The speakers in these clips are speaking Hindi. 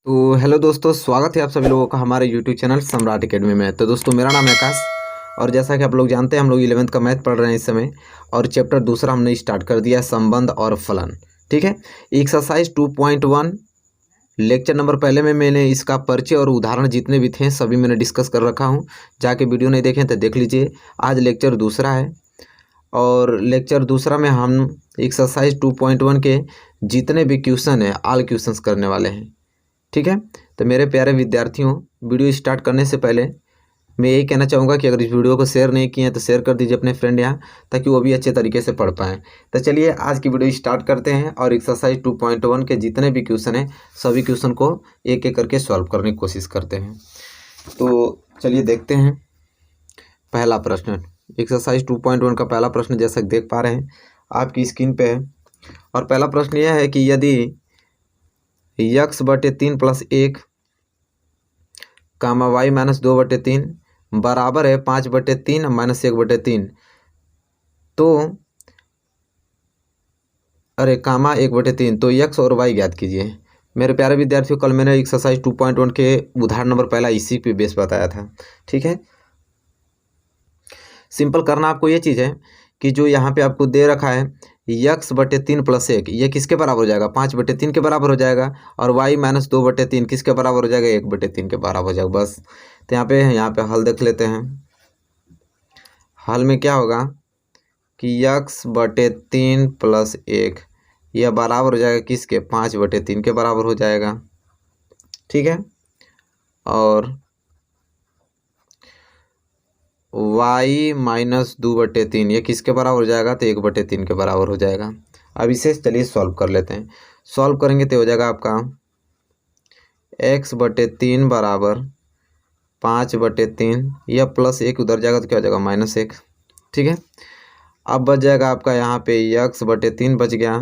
तो हेलो दोस्तों, स्वागत है आप सभी लोगों का हमारे यूट्यूब चैनल सम्राट अकेडमी में। तो दोस्तों, मेरा नाम है आकाश और जैसा कि आप लोग जानते हैं, हम लोग 11th का मैथ पढ़ रहे हैं इस समय और चैप्टर दूसरा हमने स्टार्ट कर दिया है, संबंध और फलन। ठीक है, एक्सरसाइज 2.1 लेक्चर नंबर पहले में मैंने इसका परिचय और उदाहरण जितने भी थे सभी मैंने डिस्कस कर रखा हूँ। जाके वीडियो नहीं देखें तो देख लीजिए। आज लेक्चर दूसरा है और लेक्चर दूसरा में हम एक्सरसाइज 2.1 के जितने भी क्वेश्चन हैं ऑल क्वेश्चंस करने वाले हैं। ठीक है, तो मेरे प्यारे विद्यार्थियों, वीडियो स्टार्ट करने से पहले मैं यही कहना चाहूँगा कि अगर इस वीडियो को शेयर नहीं किए हैं तो शेयर कर दीजिए अपने फ्रेंड यहाँ, ताकि वो भी अच्छे तरीके से पढ़ पाएँ। तो चलिए आज की वीडियो स्टार्ट करते हैं और एक्सरसाइज 2.1 के जितने भी क्वेश्चन हैं सभी क्वेश्चन को एक एक करके सॉल्व करने की कोशिश करते हैं। तो चलिए देखते हैं। पहला प्रश्न, एक्सरसाइज 2.1 का पहला प्रश्न जैसा कि देख पा रहे हैं आपकी स्क्रीन पे है। और पहला प्रश्न यह है कि यदि x/3 + 1 कामा y - 2/3 बराबर है 5/3 - 1/3 तो कामा 1/3 तो x और y ज्ञात कीजिए। मेरे प्यारे विद्यार्थियों, कल मैंने एक्सरसाइज 2.1 के उदाहरण नंबर पहला इसी पे बेस बताया था। ठीक है, सिंपल करना आपको ये चीज़ है कि जो यहाँ पे आपको दे रखा है x/3 + 1, ये किसके बराबर हो जाएगा? 5/3 के बराबर हो जाएगा। और y - 2/3 किसके बराबर हो जाएगा? 1/3 के बराबर हो जाएगा। बस, तो यहाँ पे हल देख लेते हैं। हल में क्या होगा कि x/3 + 1 यह बराबर हो जाएगा किसके? 5/3 के बराबर हो जाएगा। ठीक है, और y - 2/3 ये किसके बराबर हो जाएगा? तो 1/3 के बराबर हो जाएगा। अब इसे चलिए सॉल्व कर लेते हैं। सॉल्व करेंगे तो हो जाएगा आपका x/3 बराबर 5/3, यह +1 उधर जाएगा तो क्या हो जाएगा? -1। ठीक है, अब बच जाएगा आपका यहाँ पे x/3 बच गया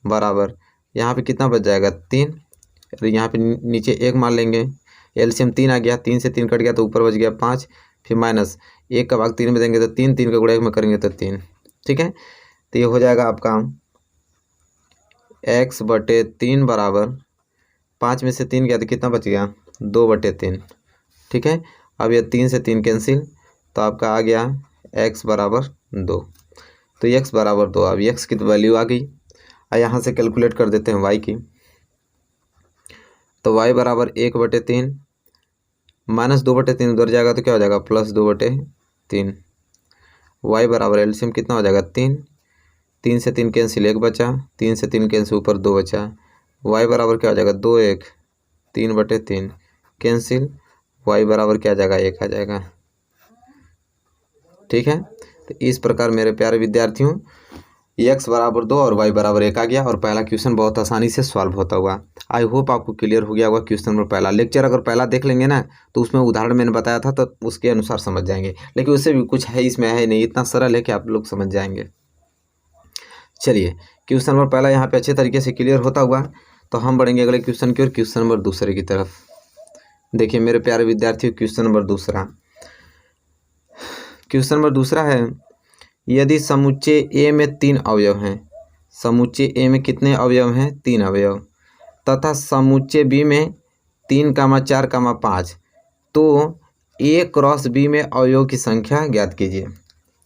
बराबर, यहाँ पे कितना बच जाएगा? 3। यहाँ पे नीचे 1 मान लेंगे, एलसीएम 3 आ गया, 3 से 3 कट गया तो ऊपर बच गया 5, फिर -1 का भाग 3 में देंगे तो 3, 3 का गुणा 1 में करेंगे तो 3। ठीक है, तो ये हो जाएगा आपका x/3 बराबर 5 में से 3 गया तो कितना बच गया? 2/3। ठीक है, अब ये 3 से 3 कैंसिल तो आपका आ गया x बराबर 2। तो x बराबर 2, अब x की तो वैल्यू आ गई। यहाँ से कैलकुलेट कर देते हैं y की। तो y बराबर 1/3 -2/3 उधर जाएगा तो क्या हो जाएगा? +2/3। y बराबर एलसीएम कितना हो जाएगा? 3। 3 से 3 कैंसिल, 1 बचा, 3 से 3 कैंसिल, ऊपर 2 बचा। y बराबर क्या हो जाएगा? 2 1 3/3 कैंसिल, y बराबर क्या आ जाएगा? 1 आ जाएगा। ठीक है, तो इस प्रकार मेरे प्यारे विद्यार्थियों x बराबर 2 और y बराबर 1 आ गया और पहला क्वेश्चन बहुत आसानी से सॉल्व होता हुआ। आई होप आपको क्लियर हो गया होगा क्वेश्चन नंबर पहला। लेक्चर अगर पहला देख लेंगे ना तो उसमें उदाहरण मैंने बताया था तो उसके अनुसार समझ जाएंगे, लेकिन उससे भी कुछ है इसमें है नहीं, इतना सरल है कि आप लोग समझ जाएंगे। चलिए, क्वेश्चन नंबर पहला यहाँ पे अच्छे तरीके से क्लियर होता हुआ तो हम बढ़ेंगे अगले क्वेश्चन की ओर, क्वेश्चन नंबर दूसरे की तरफ। देखिए मेरे प्यारे विद्यार्थियों, क्वेश्चन नंबर दूसरा है, यदि समुच्चय ए में 3 अवयव हैं, समुच्चय ए में कितने अवयव हैं? 3 अवयव, तथा समुच्चय बी में 3, 4, 5, तो ए क्रॉस बी में अवयव की संख्या ज्ञात कीजिए।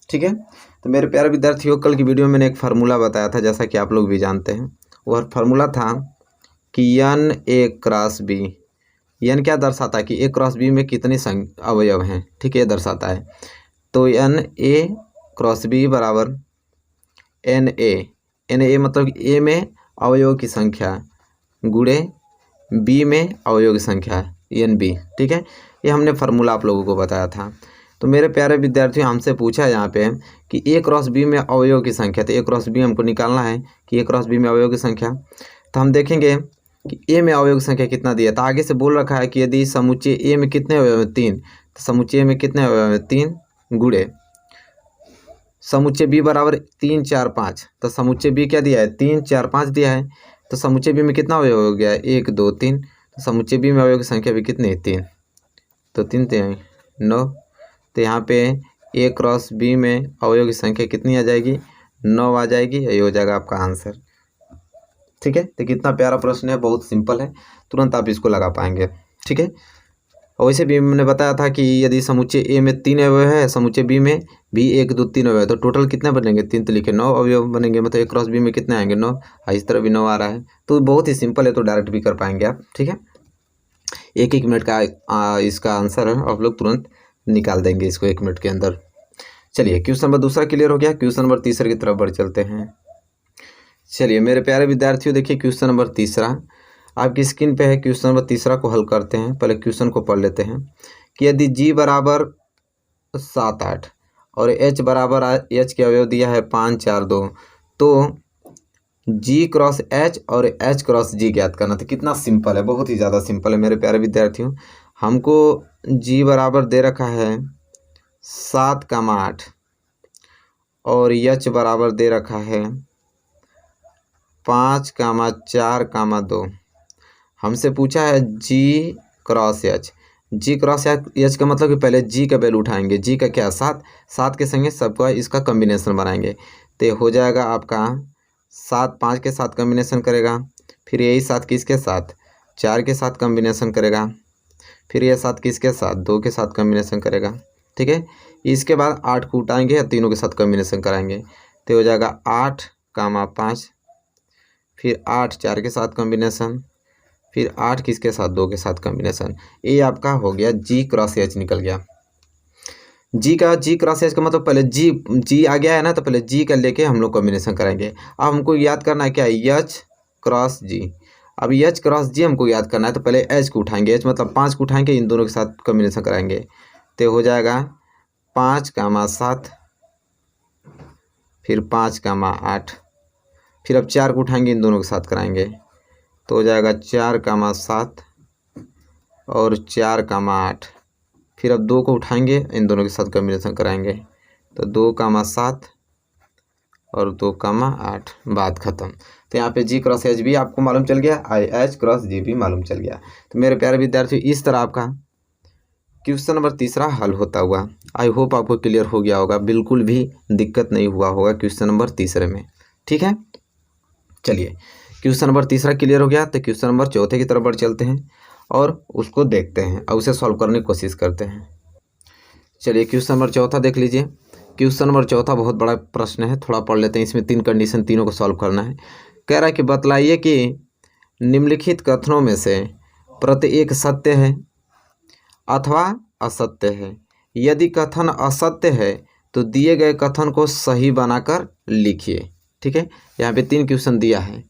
ठीक है, तो मेरे प्यारे विद्यार्थियों, कल की वीडियो में मैंने एक फार्मूला बताया था जैसा कि आप लोग भी जानते हैं। वह फार्मूला था कि n a cross B, n क्या दर्शाता है कि ए क्रॉस बी में कितने अवयव हैं। ठीक है, ये दर्शाता है। तो n a क्रॉस बी बराबर n a मतलब ए में अवयव की संख्या गुणे बी में अवयव की संख्या n b। ठीक है, ये हमने फार्मूला आप लोगों को बताया था। तो मेरे प्यारे विद्यार्थियों, हमसे पूछा है यहाँ पे कि ए क्रॉस बी में अवयव की संख्या, तो ए क्रॉस बी हमको निकालना है कि ए क्रॉस बी में अवयव की संख्या। तो हम देखेंगे कि ए में अवयव की संख्या कितना दिया, तो आगे से बोल रखा है कि यदि समुच्चय ए में कितने अवयव हैं? 3, तो समुच्चय ए में कितने अवयव हैं? 3 गुणे समुच्चय बी बराबर 3, 4, 5, तो समुच्चय बी क्या दिया है? 3, 4, 5 दिया है। तो समुच्चय बी में कितना अवयव हो गया? 1, 2, 3, तो समुच्चय बी में अवयव की संख्या भी कितनी है? 3, तो 3 3 9। तो यहाँ पे ए क्रॉस बी में अवयव की संख्या कितनी आ जाएगी? 9 आ जाएगी। यही हो जाएगा आपका आंसर। ठीक है, तो कितना प्यारा प्रश्न है, बहुत सिंपल है, तुरंत आप इसको लगा पाएंगे। ठीक है, और वैसे भी मैंने बताया था कि यदि समुच्चय ए में 3 अवयव है, समुच्चय बी में भी 1 2 3 अवयव, तो टोटल कितने बनेंगे, 3 तो लिखे 9 अवयव बनेंगे, मतलब ए क्रॉस बी में कितने आएंगे, 9। इस तरह भी 9 आ रहा है, तो बहुत ही सिंपल है, तो डायरेक्ट भी कर पाएंगे आप। ठीक है, 1 मिनट का इसका आंसर है, आप लोग तुरंत निकाल देंगे इसको 1 मिनट के अंदर। चलिए, क्वेश्चन नंबर दूसरा क्लियर हो गया। क्वेश्चन नंबर तीसरे की तरफ बढ़ चलते हैं। चलिए मेरे प्यारे विद्यार्थियों, देखिए क्वेश्चन नंबर तीसरा आपकी स्क्रीन पे है। क्वेश्चन नंबर तीसरा को हल करते हैं। पहले क्वेश्चन को पढ़ लेते हैं कि यदि g बराबर 7 8 और h बराबर h के अवयव दिया है 5 4 2, तो g क्रॉस h और h क्रॉस g ज्ञात करना। तो कितना सिंपल है, बहुत ही ज़्यादा सिंपल है मेरे प्यारे विद्यार्थियों। हमको g बराबर दे रखा है 7 8 और h बराबर दे रखा है 5 4 2। हमसे पूछा है g cross h। g cross h का मतलब कि पहले g का वैल्यू उठाएंगे। g का क्या, 7, 7 के संगे सबका इसका कम्बिनेशन बनाएंगे, तो हो जाएगा आपका 7 5 के साथ कम्बिनेशन करेगा, फिर यही 7 किसके साथ, 4 के साथ कम्बिनेशन करेगा, फिर ये 7 किसके साथ, 2 के साथ कम्बिनेशन करेगा। ठीक है, इसके बाद 8 को उठाएंगे या तीनों के साथ कम्बिनेशन कराएंगे, तो हो जाएगा 8 5, फिर 8 4 के साथ कम्बिनेशन, फिर 8 किसके साथ, 2 के साथ कम्बिनेशन। ये आपका हो गया g क्रॉस h निकल गया। g क्रॉस h का मतलब पहले g आ गया है ना, तो पहले g का लेके हम लोग कॉम्बिनेशन करेंगे। अब हमको याद करना है क्या, h क्रॉस g। अब h क्रॉस g हमको याद करना है, तो पहले h को उठाएंगे, h मतलब 5 को उठाएंगे, इन दोनों के साथ कॉम्बिनेशन कराएंगे, तो हो जाएगा 5 7, फिर 5 8, फिर अब 4 को उठाएंगे, इन दोनों के साथ कराएंगे, तो हो जाएगा 4 7 और 4 8, फिर अब 2 को उठाएंगे, इन दोनों के साथ कॉम्बिनेशन कराएंगे, तो 2 7 और 2 8, बात खत्म। तो यहाँ पे g क्रॉस h भी आपको मालूम चल गया, h क्रॉस g भी मालूम चल गया। तो मेरे प्यारे विद्यार्थियों, इस तरह आपका क्वेश्चन नंबर तीसरा हल होता हुआ। आई होप आपको क्लियर हो गया होगा, बिल्कुल भी दिक्कत नहीं हुआ होगा क्वेश्चन नंबर तीसरे में। ठीक है, चलिए क्वेश्चन नंबर तीसरा क्लियर हो गया, तो क्वेश्चन नंबर चौथे की तरफ बढ़ चलते हैं और उसको देखते हैं और उसे सॉल्व करने की कोशिश करते हैं। चलिए क्वेश्चन नंबर चौथा देख लीजिए। क्वेश्चन नंबर चौथा बहुत बड़ा प्रश्न है, थोड़ा पढ़ लेते हैं। इसमें 3 कंडीशन, तीनों को सॉल्व करना है। कह रहा है कि बतलाइए कि निम्नलिखित कथनों में से प्रत्येक सत्य है अथवा असत्य है। यदि कथन असत्य है तो दिए गए कथन को सही बनाकर लिखिए। ठीक है, यहाँ पे 3 क्वेश्चन दिया है।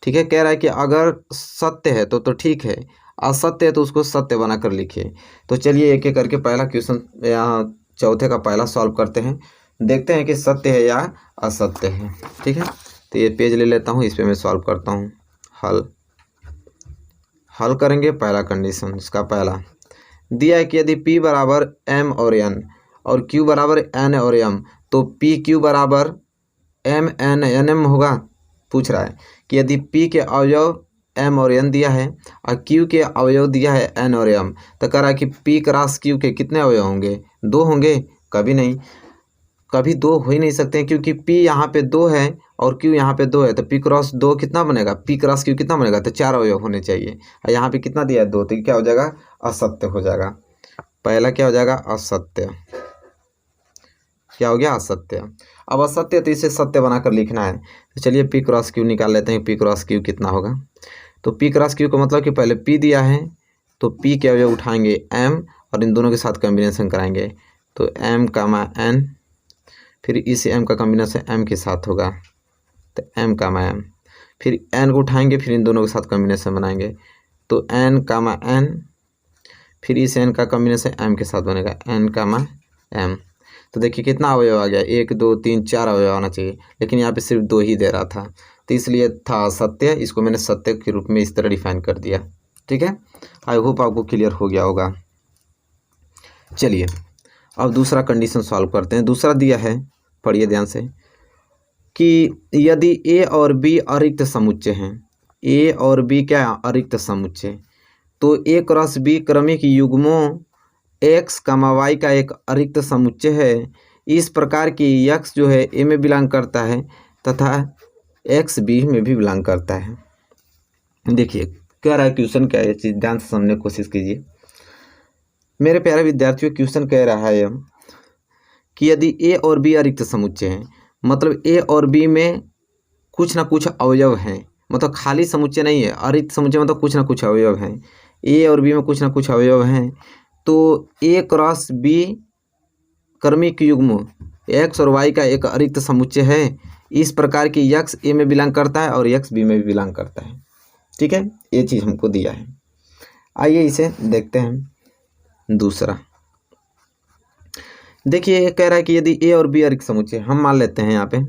ठीक है, कह रहा है कि अगर सत्य है तो ठीक है, असत्य है तो उसको सत्य बनाकर लिखिए। तो चलिए एक एक करके पहला क्वेश्चन यहाँ चौथे का पहला सॉल्व करते हैं, देखते हैं कि सत्य है या असत्य है। ठीक है, तो ये पेज ले लेता हूँ, इस पर मैं सॉल्व करता हूँ। हल करेंगे। पहला कंडीशन इसका पहला दिया है कि यदि p बराबर m और n और q बराबर n और m, तो p q बराबर m n n m होगा। पूछ रहा है कि यदि p के अवयव m और n दिया है और q के अवयव दिया है n और m, तो कह रहा है कि p क्रॉस q के कितने अवयव होंगे, 2 होंगे। कभी नहीं, कभी 2 हो ही नहीं सकते हैं, क्योंकि p यहाँ पे 2 है और q यहाँ पे 2 है, तो p क्रॉस 2 कितना बनेगा, p क्रॉस q कितना बनेगा, तो 4 अवयव होने चाहिए। और यहाँ पे कितना दिया है, 2, तो क्या हो जाएगा, असत्य हो जाएगा। पहला क्या हो जाएगा, असत्य। क्या हो गया, असत्य। अब असत्य तो इसे सत्य बनाकर लिखना है, तो चलिए p क्रॉस q निकाल लेते हैं। p क्रॉस q कितना होगा, तो p क्रॉस q का मतलब कि पहले p दिया है तो p के अवयव उठाएंगे m और इन दोनों के साथ कॉम्बिनेशन कराएंगे, तो m n, फिर इस m का कॉम्बिनेशन m के साथ होगा, तो m m, फिर n को उठाएंगे, फिर इन दोनों के साथ कॉम्बिनेशन बनाएंगे, तो n n, फिर इस n का कॉम्बिनेशन m के साथ बनेगा, n m। तो देखिए कितना अवयव आ गया, 1 2 3 4 अवयव आना चाहिए, लेकिन यहाँ पे सिर्फ 2 ही दे रहा था, तो इसलिए था सत्य। इसको मैंने सत्य के रूप में इस तरह डिफाइन कर दिया। ठीक है, आई होप आपको क्लियर हो गया होगा। चलिए अब दूसरा कंडीशन सॉल्व करते हैं। दूसरा दिया है, पढ़िए ध्यान से, कि यदि a और b अरिक्त समुच्चय हैं, a और b क्या अरिक्त समुच्चय, तो a क्रॉस b क्रमिक युग्मों x, y का एक अरिक्त समुच्चय है। इस प्रकार की x जो है a में बिलोंग करता है तथा x b में भी बिलोंग करता है। देखिए क्या रहा है क्वेश्चन, क्या है ये चीज़ ध्यान से समझने की कोशिश कीजिए मेरे प्यारे विद्यार्थियों। क्वेश्चन कह रहा है कि यदि ए और बी अरिक्त समुच्चय हैं, मतलब ए और बी में कुछ ना कुछ अवयव हैं, मतलब खाली समुच्चय नहीं है, अरिक्त समुच्चय मतलब कुछ ना कुछ अवयव हैं, ए और बी में कुछ ना कुछ अवयव हैं, तो ए क्रॉस बी क्रमिक युग्म एक्स और वाई का एक अरिक्त समुच्चय है। इस प्रकार की यक्स ए में बिलोंग करता है और यक्स बी में भी बिलोंग करता है। ठीक है, ये चीज़ हमको दिया है। आइए इसे देखते हैं। दूसरा देखिए कह रहा है कि यदि ए और बी अरिक्त समुच्चय, हम मान लेते हैं यहाँ पे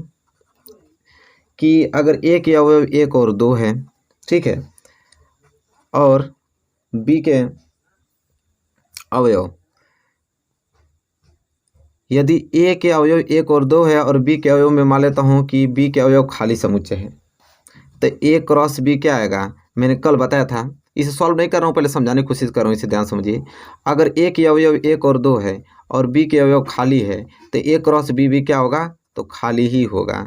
कि अगर ए के अवयव एक और दो है, ठीक है, और बी के अवयव, यदि ए के अवयव एक और दो है और बी के अवयव में मान लेता हूँ कि बी के अवयव खाली समुच्चय है, तो ए क्रॉस बी क्या आएगा, मैंने कल बताया था। इसे सॉल्व नहीं कर रहा हूँ, पहले समझाने की कोशिश कर रहा हूँ, इसे ध्यान समझिए। अगर ए के अवयव एक और दो है और बी के अवयव खाली है, तो ए क्रॉस बी भी क्या होगा, तो खाली ही होगा।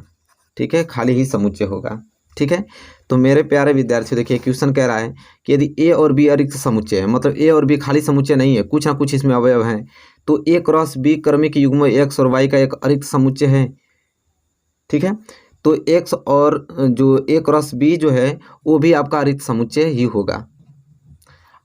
ठीक है, खाली ही समुच्चय होगा। ठीक है, तो मेरे प्यारे विद्यार्थियों देखिए क्वेश्चन कह रहा है कि यदि ए और बी अरिक्त समुच्चय है, मतलब ए और बी खाली समुच्चय नहीं है, कुछ ना कुछ इसमें अवयव हैं, तो ए क्रॉस बी क्रमिक युग्म एक्स और वाई का एक अरिक्त समुच्चय है। ठीक है, तो एक्स और जो ए क्रॉस बी जो है वो भी आपका अरिक्त समुच्चय ही होगा।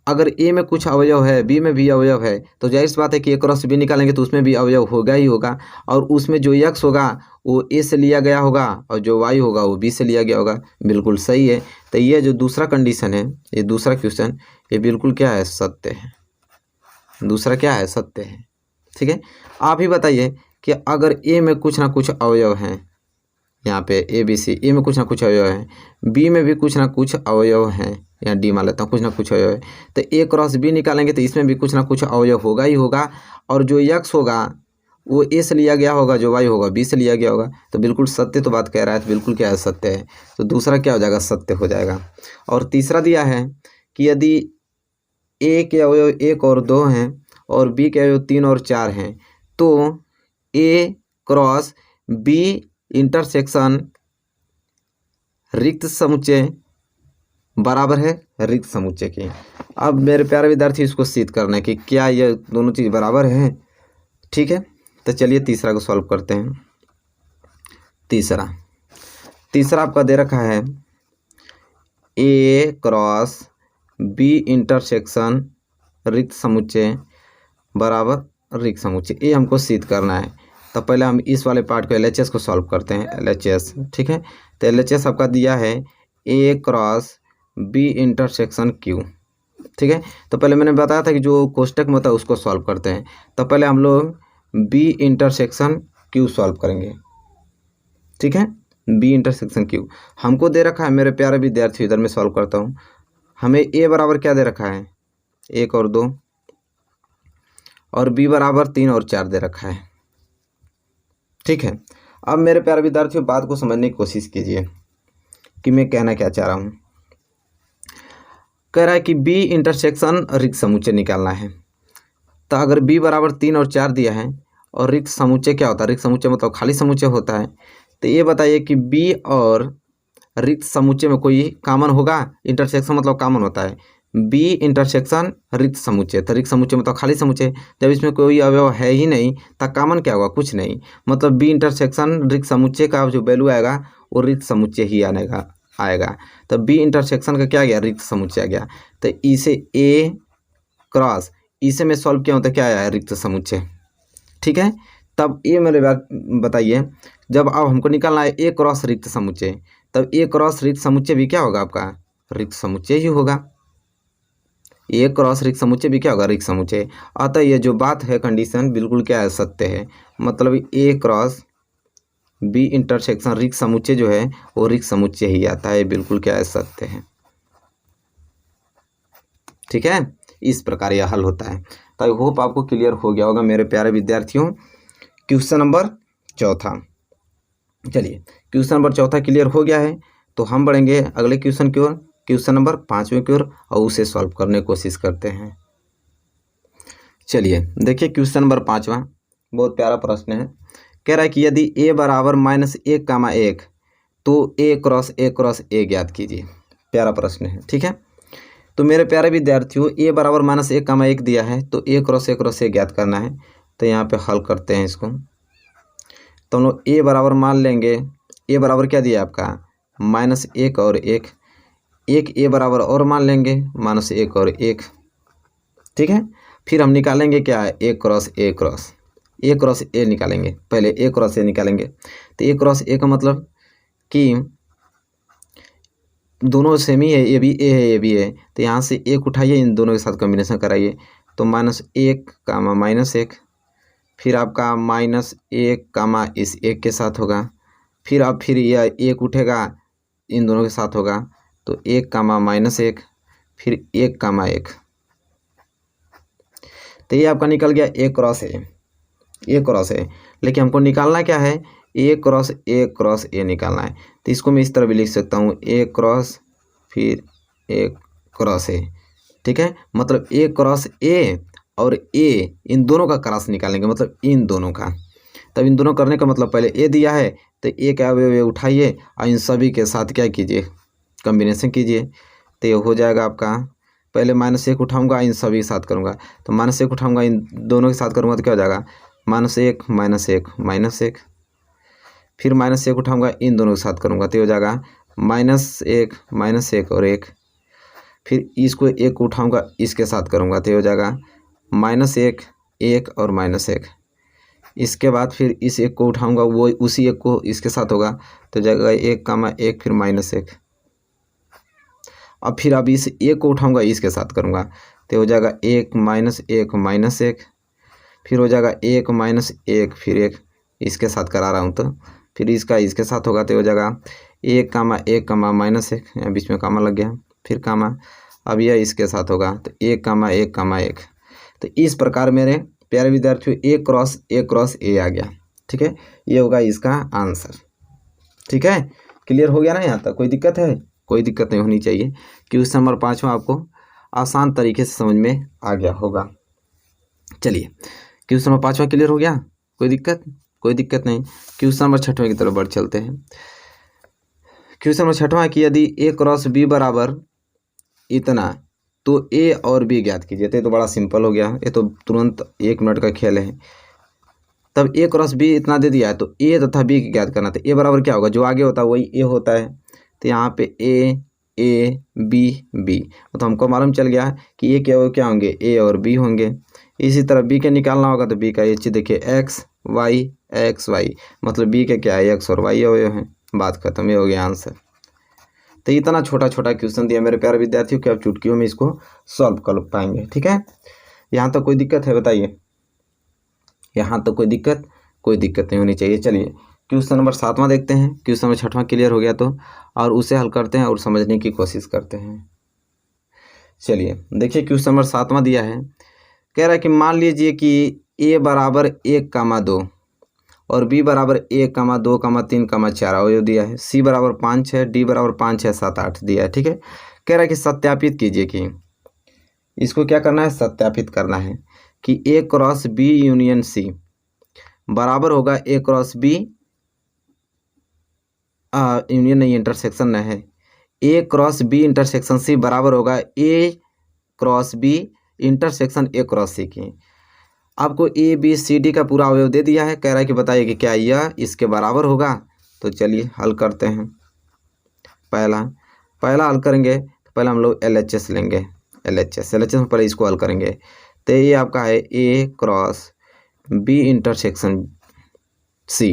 अगर ए में कुछ अवयव है, बी में भी अवयव है, तो जाहिर सी बात है कि ए क्रॉस बी निकालेंगे तो उसमें भी अवयव होगा ही होगा, और उसमें जो एक्स होगा वो ए से लिया गया होगा और जो वाई होगा वो बी से लिया गया होगा। बिल्कुल सही है। तो ये जो दूसरा कंडीशन है, ये दूसरा क्वेश्चन, ये बिल्कुल क्या है, सत्य है। दूसरा क्या है, सत्य है। ठीक है, आप ही बताइए कि अगर ए में कुछ ना कुछ अवयव हैं, यहाँ पे ए बी सी, ए में कुछ ना कुछ अवयव हैं, बी में भी कुछ ना कुछ अवयव हैं, यहाँ डी मान लेता हूँ, कुछ ना कुछ अवयव है, तो ए क्रॉस बी निकालेंगे तो इसमें भी कुछ ना कुछ अवयव होगा ही होगा, और जो यक्स होगा वो ए से लिया गया होगा, जो वाई होगा बी से लिया गया होगा। तो बिल्कुल सत्य तो बात कह रहा है, तो बिल्कुल क्या है, सत्य है। तो दूसरा क्या हो जाएगा, सत्य हो जाएगा। और तीसरा दिया है कि यदि ए के अवयव एक और दो हैं और बी के अवयव तीन और चार हैं, तो ए क्रॉस बी इंटरसेक्शन रिक्त समुच्चय बराबर है रिक्त समुच्चय के। अब मेरे प्यारे विद्यार्थी इसको सिद्ध करना है कि क्या ये दोनों चीज़ बराबर हैं। ठीक है, तो चलिए तीसरा को सॉल्व करते हैं। तीसरा आपका दे रखा है ए क्रॉस बी इंटरसेक्शन रिक्त समुच्चय बराबर रिक्त समुच्चय, ये हमको सिद्ध करना है। तो पहले हम इस वाले पार्ट को LHS को सॉल्व करते हैं, LHS। ठीक है, तो LHS आपका दिया है A cross B intersection Q. ठीक है, तो पहले मैंने बताया था कि जो कोष्टक में था उसको सॉल्व करते हैं। तो पहले हम लोग बी इंटरसेक्शन क्यू सॉल्व करेंगे। ठीक है, बी इंटरसेक्शन क्यू हमको दे रखा है मेरे प्यारे विद्यार्थी, इधर मैं सॉल्व करता हूँ। हमें ए बराबर क्या दे रखा है, एक और दो, और बी बराबर तीन और चार दे रखा है। ठीक है, अब मेरे प्यारे विद्यार्थियों बात को समझने की कोशिश कीजिए कि मैं कहना क्या चाह रहा हूँ। कह रहा है कि बी इंटरसेक्शन रिक्त समुच्चय निकालना है। तो अगर बी बराबर तीन और चार दिया है और रिक्त समुच्चय क्या होता है, रिक्त समुच्चय मतलब खाली समुच्चय होता है, तो ये बताइए कि बी और रिक्त समुच्चय में कोई कॉमन होगा। इंटरसेक्शन मतलब कॉमन होता है, बी इंटरसेक्शन रिक्त समुच्चय, तो रिक्त समुच्चय मतलब खाली समुच्चय। जब इसमें कोई अवयव है ही नहीं तो कॉमन क्या होगा, कुछ नहीं। मतलब बी इंटरसेक्शन रिक्त समुच्चय का जो वैल्यू आएगा वो रिक्त समुच्चय ही आएगा। तो बी इंटरसेक्शन का क्या गया, रिक्त समुच्चय आ गया। तो इसे ए क्रॉस इसे में सॉल्व किया होता क्या आया, रिक्त समुच्चय। ठीक है, तब ये मेरे बात बताइए, जब अब हमको निकालना है ए क्रॉस रिक्त समुच्चय, तब ए क्रॉस रिक्त समुच्चय भी क्या होगा, आपका रिक्त समुच्चय ही होगा। ए क्रॉस रिक्त समुच्चय भी क्या होगा, रिक्त समुच्चय। अतः ये जो बात है कंडीशन बिल्कुल क्या है, सत्य है। मतलब ए क्रॉस बी इंटरसेक्शन रिक्त समुच्चय जो है वो रिक्त समुच्चय ही आता है, बिल्कुल क्या है, सत्य है। ठीक है, इस प्रकार यह हल होता है। तो आई होप आपको क्लियर हो गया होगा मेरे प्यारे विद्यार्थियों। क्वेश्चन नंबर चौथा, चलिए क्वेश्चन नंबर चौथा क्लियर हो गया है, तो हम बढ़ेंगे अगले क्वेश्चन की ओर, क्वेश्चन नंबर पाँचवें की ओर, और उसे सॉल्व करने की कोशिश करते हैं। चलिए देखिए क्वेश्चन नंबर पाँचवा बहुत प्यारा प्रश्न है। कह रहा है कि यदि a बराबर -1, 1 तो a क्रॉस a ज्ञात कीजिए। प्यारा प्रश्न है, ठीक है। तो मेरे प्यारे विद्यार्थियों, ए बराबर माइनस एक कामा एक दिया है, तो ए क्रॉस ए ज्ञात करना है। तो यहाँ पे हल करते हैं इसको। तो हम लोग ए बराबर मान लेंगे, ए बराबर क्या दिया आपका माइनस एक और एक, एक ए बराबर और मान लेंगे माइनस एक और एक, ठीक है। फिर हम निकालेंगे क्या है ए क्रॉस ए निकालेंगे, पहले ए क्रॉस ए निकालेंगे। तो ए क्रॉस ए का मतलब कि दोनों सेम ही है, ये भी ए है ये भी है, तो यहाँ से एक उठाइए, इन दोनों के साथ कॉम्बिनेशन कराइए। तो माइनस एक कामा माइनस एक, फिर आपका माइनस एक कामा इस एक के साथ होगा, फिर यह एक उठेगा इन दोनों के साथ होगा, तो एक कामा माइनस एक, फिर एक कामा एक। तो ये आपका निकल गया ए क्रॉस ए। लेकिन हमको निकालना क्या है, ए क्रॉस ए निकालना है। तो इसको मैं इस तरह भी लिख सकता हूँ, ए क्रॉस फिर ए क्रॉस ए, ठीक है। मतलब ए क्रॉस ए और ए इन दोनों का क्रॉस निकालेंगे, मतलब इन दोनों का। तब इन दोनों करने का मतलब पहले ए दिया है तो ए क्या वे उठाइए और इन सभी के साथ क्या कीजिए, कॉम्बिनेशन कीजिए। तो ये हो जाएगा आपका, पहले माइनस एक उठाऊंगा इन सभी के साथ करूंगा, तो माइनस एक उठाऊंगा इन दोनों के साथ करूंगा तो क्या हो जाएगा माइनस एक माइनस एक, फिर माइनस एक उठाऊंगा इन दोनों के साथ करूंगा तो हो जाएगा माइनस एक और एक, फिर इसको एक को उठाऊंगा इसके साथ करूंगा तो हो जाएगा माइनस एक और माइनस एक। इसके बाद फिर इस एक को उठाऊंगा वो उसी एक को इसके साथ होगा तो जाएगा एक कामा एक फिर माइनस एक। अब फिर अब इस एक को उठाऊंगा इसके साथ करूंगा तो हो जाएगा एक माइनस एक, फिर हो जाएगा एक माइनस एक फिर एक इसके साथ करा रहा हूँ, तो फिर इसका इसके साथ होगा तो हो जाएगा एक कामा माइनस एक, यहाँ बीच में कामा लग गया, फिर कामा, अब यह इसके साथ होगा तो एक कामा एक। तो इस प्रकार मेरे प्यारे विद्यार्थियों ए क्रॉस ए आ गया, ठीक है। ये होगा इसका आंसर, ठीक है। क्लियर हो गया ना यहाँ तक, कोई दिक्कत है? कोई दिक्कत नहीं होनी चाहिए। क्वेश्चन नंबर 5 आपको आसान तरीके से समझ में आ गया होगा। चलिए क्वेश्चन नंबर 5 क्लियर हो गया, कोई दिक्कत नहीं। क्वेश्चन नंबर 6 की तरफ बढ़ चलते हैं। क्वेश्चन नंबर 6 कि यदि ए क्रॉस बी बराबर इतना तो ए और बी ज्ञात कीजिए। तो ये तो बड़ा सिंपल हो गया, ये तो तुरंत 1 मिनट का खेल है। तब ए क्रॉस बी इतना दे दिया है तो ए तथा बी की ज्ञात करना। तो ए बराबर क्या होगा, जो आगे होता है वही ए होता है। तो यहाँ पे ए बी तो हमको मालूम चल गया कि ए क्या होंगे, ए और बी होंगे। इसी तरह बी के निकालना होगा तो बी का ये चीज़ देखिए एक्स वाई, मतलब बी के क्या है एक्स और वाई हुए हैं, बात खत्म, ये हो गया आंसर। तो इतना छोटा क्वेश्चन दिया मेरे प्यारे विद्यार्थियों कि आप चुटकियों में इसको सॉल्व कर पाएंगे, ठीक है। यहाँ तो कोई दिक्कत है बताइए, यहाँ तो कोई दिक्कत नहीं होनी चाहिए। चलिए क्वेश्चन नंबर 7 देखते हैं। क्वेश्चन नंबर 6 क्लियर हो गया तो, और उसे हल करते हैं और समझने की कोशिश करते हैं। चलिए देखिए क्वेश्चन नंबर 7 दिया है, कह रहा है कि मान लीजिए कि ए बराबर 1,2 और बी बराबर 1,2, 3, 4 अवयव दिया है, सी बराबर 5 है, डी बराबर 5, 6, 7, 8 दिया है, ठीक है। कह रहा है कि सत्यापित कीजिए कि इसको क्या करना है, सत्यापित करना है कि A cross B union C बराबर होगा ए क्रॉस बी यूनियन नहीं इंटरसेक्शन नहीं है, A cross B intersection C बराबर होगा A cross B intersection A cross C की। आपको ए बी सी डी का पूरा अवयव दे दिया है, कह रहा है कि बताइए कि क्या यह इसके बराबर होगा। तो चलिए हल करते हैं। पहला हल करेंगे तो पहले हम लोग LHS लेंगे, LHS में पहले इसको हल करेंगे। तो ये आपका है ए क्रॉस बी इंटरसेक्शन सी,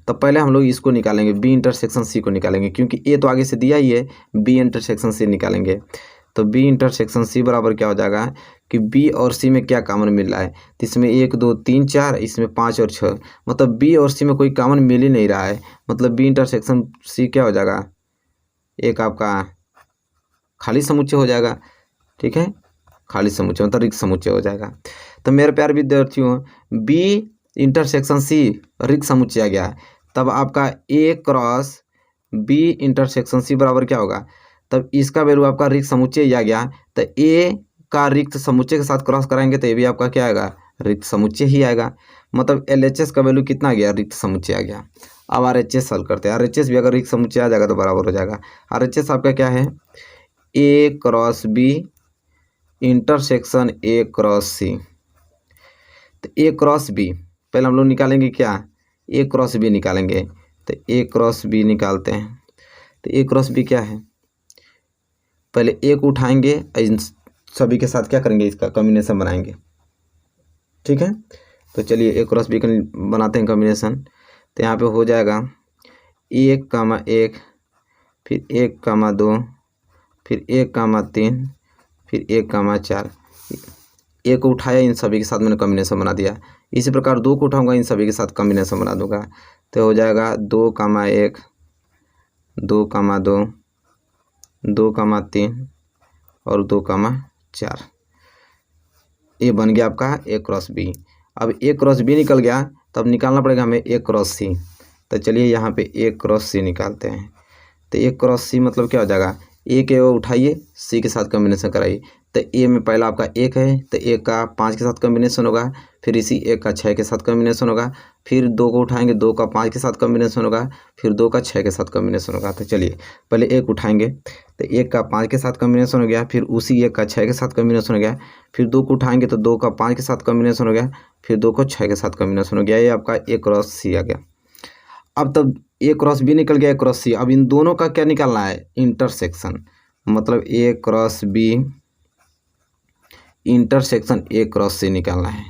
तो पहले हम लोग इसको निकालेंगे, बी इंटरसेक्शन सी को निकालेंगे, क्योंकि ए तो आगे से दिया ही है, बी इंटरसेक्शन सी निकालेंगे। तो बी इंटरसेक्शन सी बराबर क्या हो जाएगा कि बी और सी में क्या कॉमन मिल रहा है, तो इसमें 1 2 3 4, इसमें 5 और 6, मतलब बी और सी में कोई कॉमन मिल ही नहीं रहा है। मतलब बी इंटरसेक्शन सी क्या हो जाएगा, एक आपका खाली समुच्चय हो जाएगा, ठीक है, खाली समुच्चय मतलब रिक्त समुच्चय हो जाएगा। तो मेरे प्यारे विद्यार्थियों बी इंटरसेक्शन सी रिक्त समुच्चय आ गया, तब आपका ए क्रॉस बी इंटरसेक्शन सी बराबर क्या होगा, तब इसका वैल्यू आपका रिक्त समुच्चय आ गया। तो ए का रिक्त समुच्चय के साथ क्रॉस कराएंगे तो ये भी आपका क्या आएगा, रिक्त समुच्चय ही आएगा। मतलब LHS का वैल्यू कितना आ गया, रिक्त समुच्चय आ गया। अब RHS हल करते हैं। RHS भी अगर रिक्त समुच्चय आ जाएगा तो बराबर हो जाएगा। RHS आपका क्या है, A cross B intersection A cross C. तो ए क्रॉस बी पहले हम लोग निकालेंगे क्या, ए क्रॉस बी निकालेंगे। तो ए क्रॉस बी निकालते हैं। तो ए क्रॉस बी क्या है, पहले ए को उठाएंगे, इन सभी के साथ क्या करेंगे, इसका कॉम्बिनेशन बनाएंगे। ठीक है, तो चलिए ए क्रॉस बी का बनाते हैं कॉम्बिनेशन। तो यहाँ पे हो जाएगा 1,1, फिर 1,2, फिर 1,3, फिर 1,4। ए को उठाया, इन सभी के साथ मैंने कॉम्बिनेशन बना दिया। इसी प्रकार 2 को उठाऊंगा, इन सभी के साथ कॉम्बिनेशन बना दूंगा। तो हो जाएगा 2,1, 2,2, 2,3 और 2,4। ये बन गया आपका ए क्रॉस बी। अब ए क्रॉस बी निकल गया, तब निकालना पड़ेगा हमें ए क्रॉस सी। तो चलिए यहाँ पे ए क्रॉस सी निकालते हैं। तो ए क्रॉस सी मतलब क्या हो जाएगा, ए के उठाइए, सी के साथ कॉम्बिनेशन कराइए। तो ए में पहला आपका 1 है, तो 1 का 5 के साथ कॉम्बिनेशन होगा, फिर इसी 1 का 6 के साथ कॉम्बिनेशन होगा, फिर 2 को उठाएंगे, 2 का 5 के साथ कॉम्बिनेशन होगा, फिर 2 का 6 के साथ कॉम्बिनेशन होगा। तो चलिए पहले 1 उठाएंगे, तो 1 का 5 के साथ कॉम्बिनेशन हो गया, फिर उसी 1 का 6 के साथ कॉम्बिनेशन हो गया, फिर 2 को उठाएंगे तो 2 का 5 के साथ कॉम्बिनेशन हो गया, फिर 2 को 6 के साथ कॉम्बिनेशन हो गया। ये आपका ए क्रॉस सी आ गया। अब तब ए क्रॉस बी निकल गया, ए क्रॉस सी। अब इन दोनों का क्या निकालना है, इंटरसेक्शन। मतलब A cross B intersection A cross C निकालना है।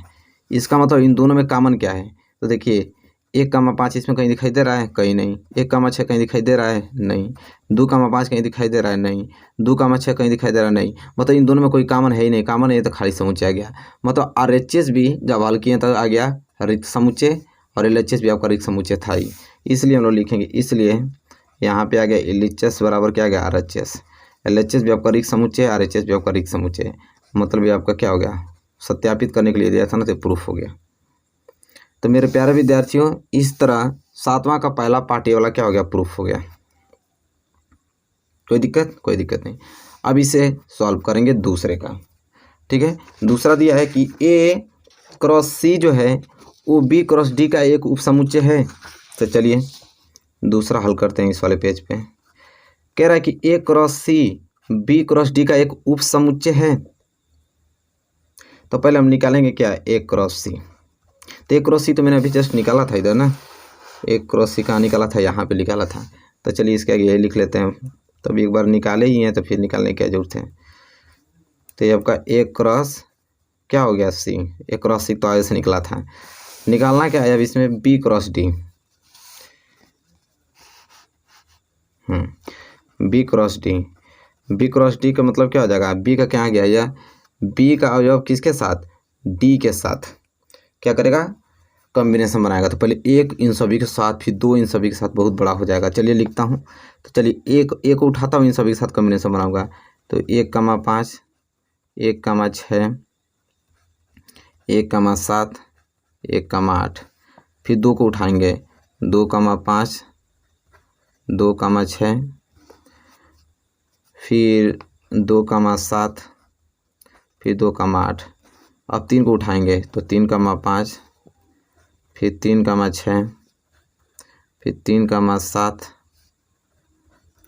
इसका मतलब इन दोनों में कॉमन क्या है, तो देखिए 1,5 इसमें कहीं दिखाई दे रहा है, कहीं नहीं। 1,6 कहीं दिखाई दे रहा है, नहीं। 2,5 कहीं दिखाई दे रहा है, नहीं। 2,6 कहीं दिखाई दे रहा है, नहीं। मतलब इन दोनों में कोई कॉमन है ही नहीं। कॉमन है तो खाली समुच्चय आ गया। मतलब RHS भी जब हल किए तो आ गया रिक्त समुच्चय, और LHS भी आपका रिक्त समुच्चय था ही। इसलिए हम लोग लिखेंगे, इसलिए यहाँ पे आ गया LHS बराबर क्या आ गया, RHS। LHS भी आपका रिक्त समुच्चय, RHS भी आपका रिक्त समुच्चय। मतलब ये आपका क्या हो गया, सत्यापित करने के लिए दिया था ना, तो प्रूफ हो गया। तो मेरे प्यारे विद्यार्थियों, इस तरह 7वां का पहला पार्ट ये वाला क्या हो गया, प्रूफ हो गया। कोई दिक्कत, कोई दिक्कत नहीं। अब इसे सॉल्व करेंगे दूसरे का। ठीक है, दूसरा दिया है कि ए क्रॉस सी जो है वो बी क्रॉस डी का एक उपसमुच्चय है। तो चलिए दूसरा हल करते हैं। इस वाले पेज पे कह रहा है कि A cross C B cross D का एक उपसमुच्चय है। तो पहले हम निकालेंगे क्या, ए क्रॉस सी। तो ए क्रॉस सी तो मैंने अभी जस्ट निकाला था इधर ना, ए क्रॉस सी कहाँ निकाला था, यहाँ पे निकाला था। तो चलिए इसके आगे यही लिख लेते हैं। तो अभी एक बार निकाले ही हैं तो फिर निकालने की क्या जरूरत है। तो ये आपका ए क्रॉस क्या हो गया, सी। ए क्रॉस सी तो आगे से निकला था। निकालना क्या है अब इसमें, B cross D. B cross D, B cross D का मतलब क्या हो जाएगा, बी का क्या आ गया, या बी का अवयव किसके साथ, डी के साथ क्या करेगा, कॉम्बिनेशन बनाएगा। तो पहले 1 इन सभी के साथ, फिर 2 इन सभी के साथ, बहुत बड़ा हो जाएगा। चलिए लिखता हूँ। तो चलिए 1 उठाता हूँ, इन सभी के साथ कॉम्बिनेशन बनाऊंगा। तो 1,5, 1,6, 1,7, 1,8, फिर 2 को उठाएंगे, 2,5, 2,6, फिर 2,7, फिर 2,8। अब 3 को उठाएंगे तो 3,5, फिर 3,6, फिर 3,7,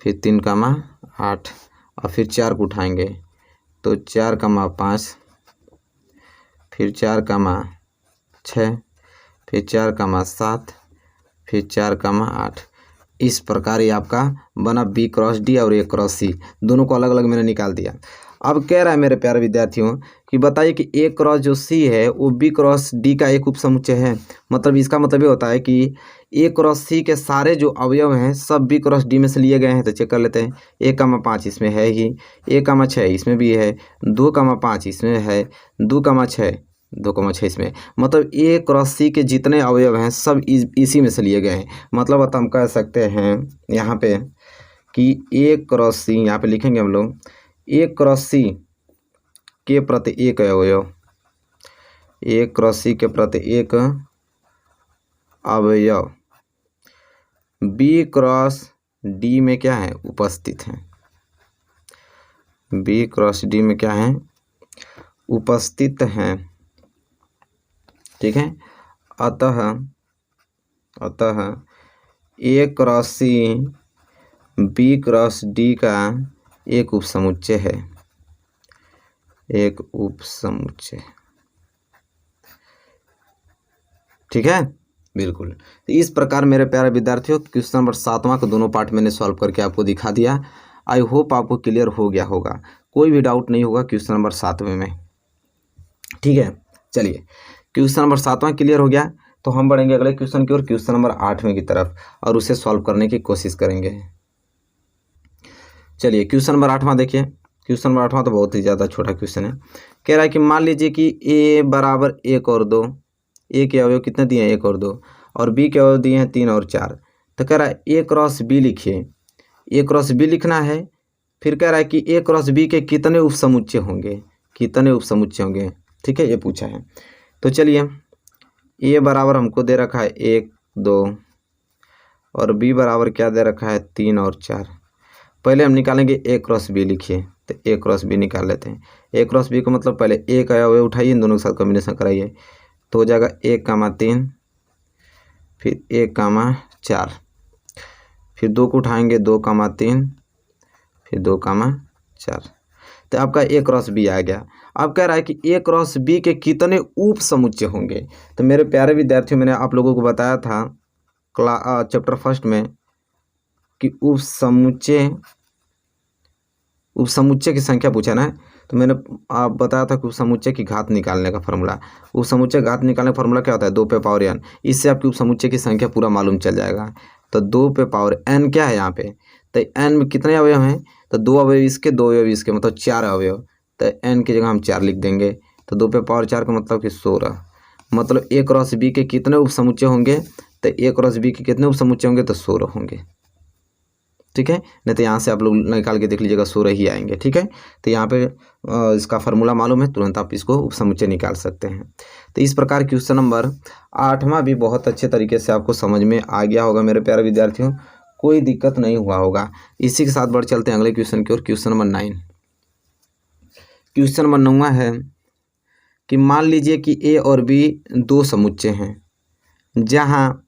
फिर 3,8, और फिर 4 को उठाएंगे तो 4,5, फिर 4,6, फिर 4,7, फिर 4,8। इस प्रकार ये आपका बना बी क्रॉस डी और ए क्रॉस सी। दोनों को अलग अलग मैंने निकाल दिया। अब कह रहा है मेरे प्यारे विद्यार्थियों कि बताइए कि ए क्रॉस जो सी है वो बी क्रॉस डी का एक उपसमुच्चय है। मतलब इसका मतलब ये होता है कि ए क्रॉस सी के सारे जो अवयव हैं सब बी क्रॉस डी में से लिए गए हैं। तो चेक कर लेते हैं। 1,5 इसमें है ही, 1,6 इसमें भी है, 2,5 इसमें है, 2,6 इसमें। मतलब ए क्रॉस सी के जितने अवयव हैं सब इसी में से लिए गए हैं। मतलब हम कह सकते हैं यहाँ पे कि ए क्रॉस सी, यहाँ पे लिखेंगे हम लोग, ए क्रॉस सी के प्रति एक अवयव, ए क्रॉस सी के प्रति एक अवयव बी क्रॉस डी में क्या है, उपस्थित है। बी क्रॉस डी में क्या है, उपस्थित हैं। ठीक है। अतः A cross C B cross D का एक उपसमुच्चय है, एक उपसमुच्चय। ठीक है, बिल्कुल। तो इस प्रकार मेरे प्यारे विद्यार्थियों क्वेश्चन नंबर 7वां को दोनों पार्ट मैंने सॉल्व करके आपको दिखा दिया। आई होप आपको क्लियर हो गया होगा, कोई भी डाउट नहीं होगा क्वेश्चन नंबर 7वें में। ठीक है, चलिए क्वेश्चन नंबर 7वां क्लियर हो गया तो हम बढ़ेंगे अगले क्वेश्चन की ओर, क्वेश्चन नंबर 8वें की तरफ, और उसे सॉल्व करने की कोशिश करेंगे। चलिए क्वेश्चन नंबर 8वां देखिए। क्वेश्चन नंबर 8वां तो बहुत ही ज़्यादा छोटा क्वेश्चन है। कह रहा है कि मान लीजिए कि ए बराबर 1 और 2, ए के अवयव कितने दिए हैं 1 और 2, और बी के अवयव दिए हैं 3 और 4। तो कह रहा है ए क्रॉस बी लिखिए, ए क्रॉस बी लिखना है। फिर कह रहा है कि ए क्रॉस बी के कितने उपसमुच्चय होंगे, कितने उपसमुच्चय होंगे। ठीक है, ये पूछा है। तो चलिए ए बराबर हमको दे रखा है 1 2, और बी बराबर क्या दे रखा है 3 और 4। पहले हम निकालेंगे ए क्रॉस बी लिखिए, तो ए क्रॉस बी निकाल लेते हैं। ए क्रॉस बी का मतलब पहले ए का अवयव उठाइए, इन दोनों के साथ कॉम्बिनेशन कराइए, तो हो जाएगा 1,3, फिर 1,4, फिर 2 को उठाएंगे 2,3, फिर 2,4। तो आपका ए क्रॉस बी आ गया। अब कह रहा है कि ए क्रॉस बी के कितने उप समुच्चय होंगे। तो मेरे प्यारे विद्यार्थियों, मैंने आप लोगों को बताया था चैप्टर फर्स्ट में कि उपसमुच्चय की संख्या पूछा ना, तो मैंने आप बताया था कि उपसमुच्चय की घात निकालने का फॉर्मूला, उपसमुच्चय घात निकालने का फॉर्मूला क्या होता है 2 पे पावर n। इससे आपकी उपसमुच्चय की संख्या पूरा मालूम चल जाएगा। तो 2 पे पावर n क्या है यहाँ पे, तो n में कितने अवयव हैं, तो 2 अवयव इसके 2 अवयव इसके, मतलब 4 अवयव। तो n की जगह हम 4 लिख देंगे। तो 2 पे पावर 4 का मतलब कि 16। मतलब ए क्रॉस बी के कितने उपसमुच्चय होंगे, तो ए क्रॉस बी के कितने उपसमुच्चय होंगे, तो 16 होंगे। ठीक है, नहीं तो यहाँ से आप लोग निकाल के देख लीजिएगा 16 ही आएंगे। ठीक है, तो यहाँ पे इसका फार्मूला मालूम है, तुरंत आप इसको उपसमुच्चय निकाल सकते हैं। तो इस प्रकार क्वेश्चन नंबर 8वां भी बहुत अच्छे तरीके से आपको समझ में आ गया होगा मेरे प्यारे विद्यार्थियों, कोई दिक्कत नहीं हुआ होगा। इसी के साथ बढ़ चलते हैं अगले क्वेश्चन की ओर, क्वेश्चन नंबर 9। क्वेश्चन नंबर 9 है कि मान लीजिए कि ए और बी 2 समुच्चय हैं, जहाँ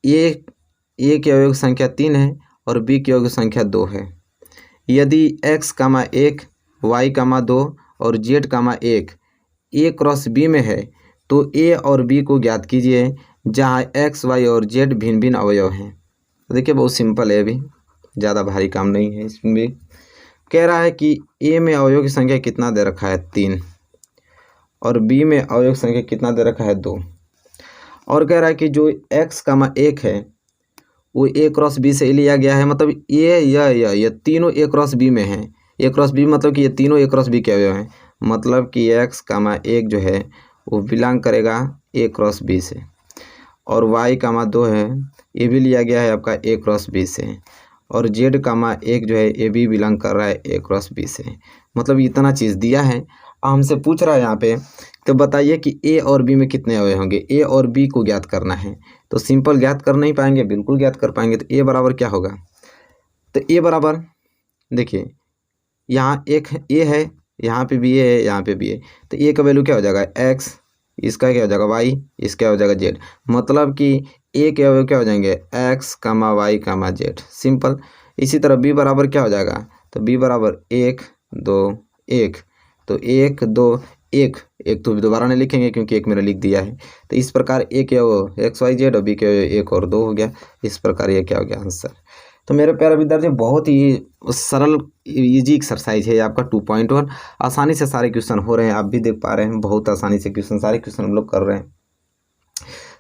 ए की अवयव संख्या 3 है और बी की अवयव संख्या 2 है। यदि x, 1, y, 2 और z, 1 ए क्रॉस बी में है, तो ए और बी को ज्ञात कीजिए जहाँ x, y और z भिन्न भिन्न अवयव हैं। तो देखिए बहुत सिंपल है, अभी ज़्यादा भारी काम नहीं है इसमें भी। कह रहा है कि ए में अवयव की संख्या कितना दे रखा है 3, और बी में अवयव की संख्या कितना दे रखा है 2, और कह रहा है कि जो x, 1 है वो ए क्रॉस बी से लिया गया है। मतलब ये तीनों ए क्रॉस बी में हैं। ए क्रॉस बी मतलब कि ये तीनों ए क्रॉस बी के अवयव हैं। मतलब कि x, 1 जो है वो बिलोंग करेगा ए क्रॉस बी से, और y, 2 है ये भी लिया गया है आपका ए क्रॉस बी से, और z, 1 जो है ये भी बिलोंग कर रहा है ए क्रॉस बी से। मतलब इतना चीज़ दिया है, हमसे पूछ रहा है यहाँ पे, तो बताइए कि ए और बी में कितने अवयव होंगे। ए और बी को ज्ञात करना है, तो सिंपल ज्ञात कर नहीं पाएंगे, बिल्कुल ज्ञात कर पाएंगे। तो ए बराबर क्या होगा, तो ए बराबर देखिए यहाँ एक ए है, यहाँ पे भी ए है, यहाँ पे भी है, तो ए का वैल्यू क्या हो जाएगा x, इसका क्या हो जाएगा y, इसका हो जाएगा z। मतलब कि ए के अवयव क्या हो जाएंगे x, y, z। सिंपल। इसी तरह बी बराबर क्या हो जाएगा, तो बी बराबर 1 2 1, तो 1 2 1 1 तो दोबारा नहीं लिखेंगे क्योंकि एक मैंने लिख दिया है। तो इस प्रकार ए के एक्स वाई जेड और बी के 1 और 2 हो गया। इस प्रकार ये क्या हो गया आंसर। तो मेरे प्यारे विद्यार्थी बहुत ही सरल इजी एक्सरसाइज है आपका 2.1। आसानी से सारे क्वेश्चन हो रहे हैं, आप भी देख पा रहे हैं, बहुत आसानी से क्वेश्चन सारे क्वेश्चन हम लोग कर रहे हैं।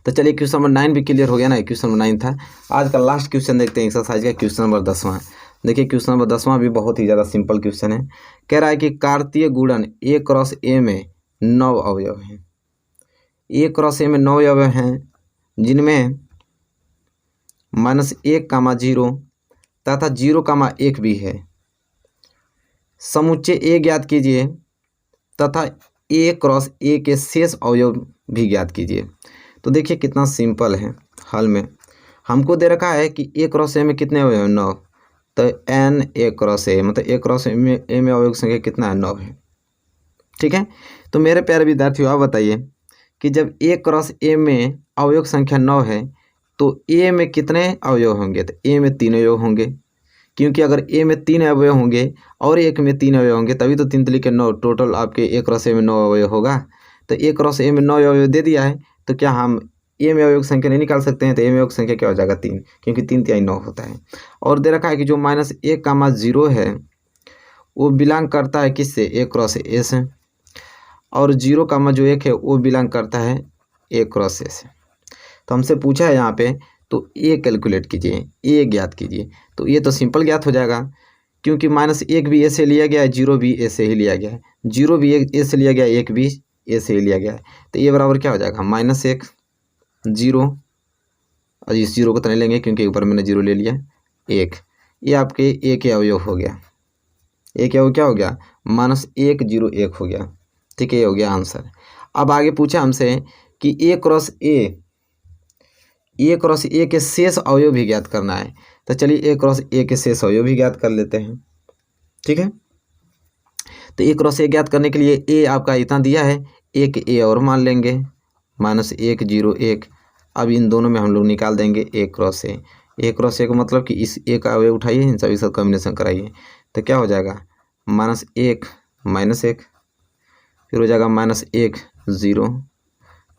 तो चलिए क्वेश्चन नंबर 9 भी क्लियर हो गया ना, क्वेश्चन नंबर 9 था। आज का लास्ट क्वेश्चन देखते हैं एक्सरसाइज का, क्वेश्चन नंबर 10वां। देखिए क्वेश्चन नंबर 10वां भी बहुत ही ज़्यादा सिंपल क्वेश्चन है। कह रहा है कि कार्तीय गुणन ए क्रॉस ए में 9 अवयव हैं। ए क्रॉस ए में 9 अवयव हैं, जिनमें -1, 0 तथा 0, 1 भी है। समुच्चय ए ज्ञात कीजिए तथा ए क्रॉस ए के शेष अवयव भी ज्ञात कीजिए। तो देखिए कितना सिंपल है। हल में हमको दे रखा है कि ए क्रॉस ए में कितने अवयव हैं 9, तो n ए क्रॉस ए मतलब ए क्रॉस ए में अवयव की संख्या कितना है 9 है। ठीक है, तो मेरे प्यारे विद्यार्थियों आप बताइए कि जब ए क्रॉस ए में अवयव संख्या 9 है तो ए में कितने अवयव होंगे, तो ए में 3 अवयव होंगे, क्योंकि अगर ए में 3 अवयव होंगे और एक में 3 अवयव होंगे तभी तो 3 3 के 9 टोटल आपके ए क्रॉस ए में 9 अवयव होगा। तो ए क्रॉस ए में 9 अवयव दे दिया है, तो क्या हम ए में अवयव संख्या नहीं निकाल सकते हैं? तो ए में अवयव संख्या क्या हो जाएगा 3, क्योंकि 3 तिहाई 9 होता है। और दे रखा है कि जो -1, 0 है वो बिलोंग करता है किससे? ए क्रॉस ए से। और 0, 1 है वो बिलोंग करता है ए क्रॉस ए से। तो हमसे पूछा है यहाँ पे, तो ए कैलकुलेट कीजिए, ए ज्ञात कीजिए। तो ये तो सिंपल ज्ञात हो जाएगा, क्योंकि -1 भी ए से लिया गया है, 0 भी ए से ही लिया गया है, 0 भी ए से लिया गया है, 1 भी ए से ही लिया गया है। तो ये बराबर क्या हो जाएगा? -1, 0, और इस 0 को तो नहीं लेंगे क्योंकि ऊपर मैंने 0 ले लिया, 1। ये आपके ए के अवयव हो गया। ए के अवयव क्या हो गया? -1, 0, 1 हो गया। ठीक है, ये हो गया आंसर। अब आगे पूछा हमसे कि ए क्रॉस ए के शेष अवयव भी ज्ञात करना है। तो चलिए ए क्रॉस ए के शेष अवयव भी ज्ञात कर लेते हैं। ठीक है, तो ए क्रॉस ए ज्ञात करने के लिए ए आपका इतना दिया है, एक ए और मान लेंगे, -1, 0, 1। अब इन दोनों में हम लोग निकाल देंगे ए क्रॉस ए। ए क्रॉस ए का मतलब कि इस ए का अवयव उठाइए, इन सभी से कॉम्बिनेशन कराइए। तो क्या हो जाएगा? -1, -1, फिर हो जाएगा -1, 0,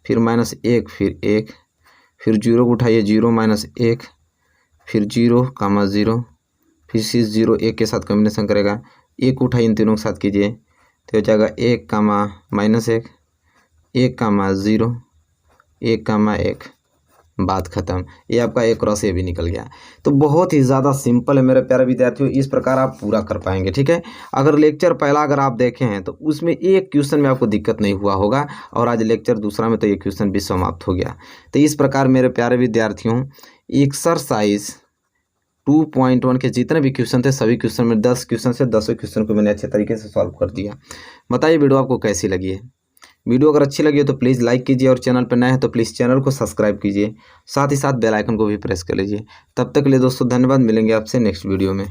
फिर -1, फिर 1, फिर 0 को उठाइए, 0, -1, फिर 0, 0, फिर 0 1 के साथ कॉम्बिनेशन करेगा, 1 को उठाइए, इन तीनों के साथ कीजिए, तो हो जाएगा 1, -1, 1, 0, 1, 1। बात खत्म। ये आपका ए क्रॉस ए भी निकल गया। तो बहुत ही ज़्यादा सिंपल है मेरे प्यारे विद्यार्थियों, इस प्रकार आप पूरा कर पाएंगे। ठीक है, अगर लेक्चर पहला अगर आप देखे हैं तो उसमें एक क्वेश्चन में आपको दिक्कत नहीं हुआ होगा, और आज लेक्चर दूसरा में तो ये क्वेश्चन भी समाप्त हो गया। तो इस प्रकार मेरे प्यारे विद्यार्थियों, एक्सरसाइज 2.1 के जितने भी क्वेश्चन थे सभी क्वेश्चन में 10 क्वेश्चन से 10 क्वेश्चन को मैंने अच्छे तरीके से सॉल्व कर दिया। बताइए वीडियो आपको कैसी लगी है? वीडियो अगर अच्छी लगी हो तो प्लीज़ लाइक कीजिए, और चैनल पर नए हैं तो प्लीज़ चैनल को सब्सक्राइब कीजिए, साथ ही साथ बेल आइकन को भी प्रेस कर लीजिए। तब तक के लिए दोस्तों धन्यवाद, मिलेंगे आपसे नेक्स्ट वीडियो में।